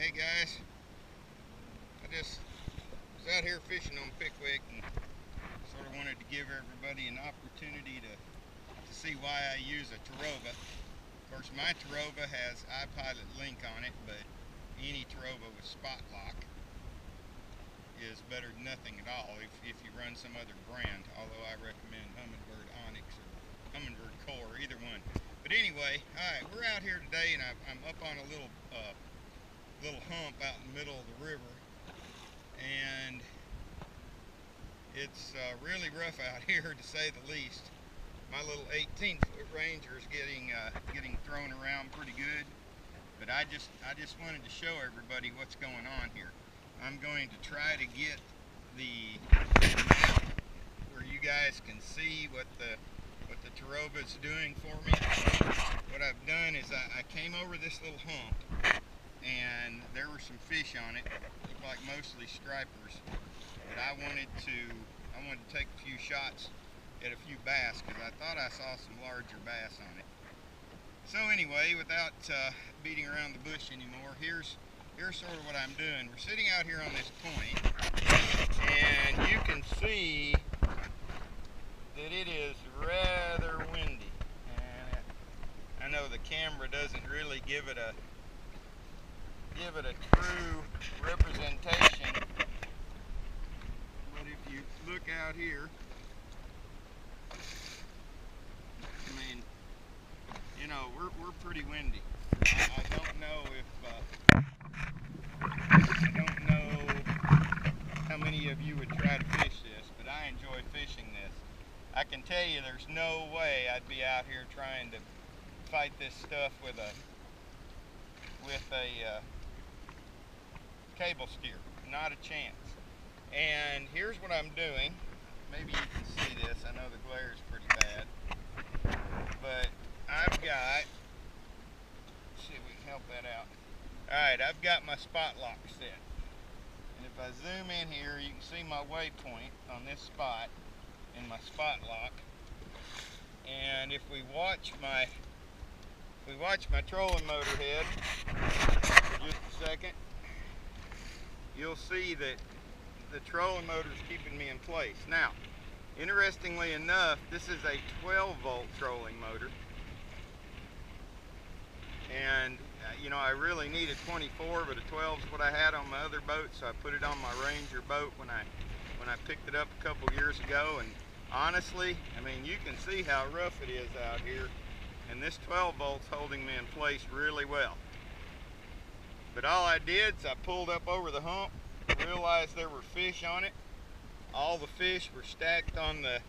Hey guys, I just was out here fishing on Pickwick and sort of wanted to give everybody an opportunity to see why I use a Terrova. Of course, my Terrova has iPilot link on it, but any Terrova with Spotlock is better than nothing at all if you run some other brand, although I recommend Humminbird Onyx or Humminbird Core, either one. But anyway, alright, we're out here today and I'm up on a little hump out in the middle of the river, and it's really rough out here, to say the least. My little 18-foot Ranger is getting thrown around pretty good, but I just wanted to show everybody what's going on here. I'm going to try to get the map where you guys can see what the Terrova is doing for me. What I've done is I came over this little hump, and there were some fish on it. Looked like mostly stripers, but I wanted to take a few shots at a few bass because I thought I saw some larger bass on it. So anyway, without beating around the bush anymore, here's sort of what I'm doing. We're sitting out here on this point, and you can see that it is rather windy. And I know the camera doesn't really give it a true representation, but if you look out here, I mean, you know, we're pretty windy. I don't know how many of you would try to fish this, but I enjoy fishing this. I can tell you there's no way I'd be out here trying to fight this stuff with a cable steer. Not a chance. And here's what I'm doing. Maybe you can see this. I know the glare is pretty bad, but I've got, let's see if we can help that out. Alright, I've got my Spotlock set, and if I zoom in here, you can see my waypoint on this spot in my Spotlock. And if we watch my trolling motor head for just a second, you'll see that the trolling motor is keeping me in place. Now, interestingly enough, this is a 12-volt trolling motor, and you know, I really need a 24, but a 12 is what I had on my other boat, so I put it on my Ranger boat when I picked it up a couple years ago. And honestly, I mean, you can see how rough it is out here, and this 12 volt's holding me in place really well. But all I did is I pulled up over the hump, realized there were fish on it. All the fish were stacked on the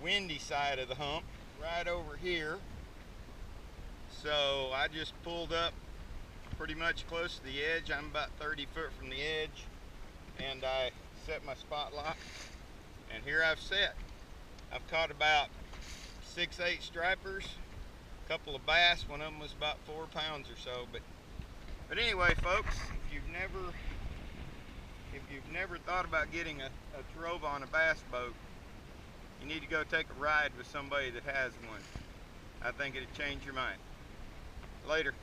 windy side of the hump, right over here. So I just pulled up pretty much close to the edge. I'm about 30 foot from the edge, and I set my Spotlock, and here I've set. I've caught about 6-8 stripers, a couple of bass. One of them was about 4 pounds or so. But anyway, folks, if you've never thought about getting a Terrova on a bass boat, you need to go take a ride with somebody that has one. I think it'd change your mind. Later.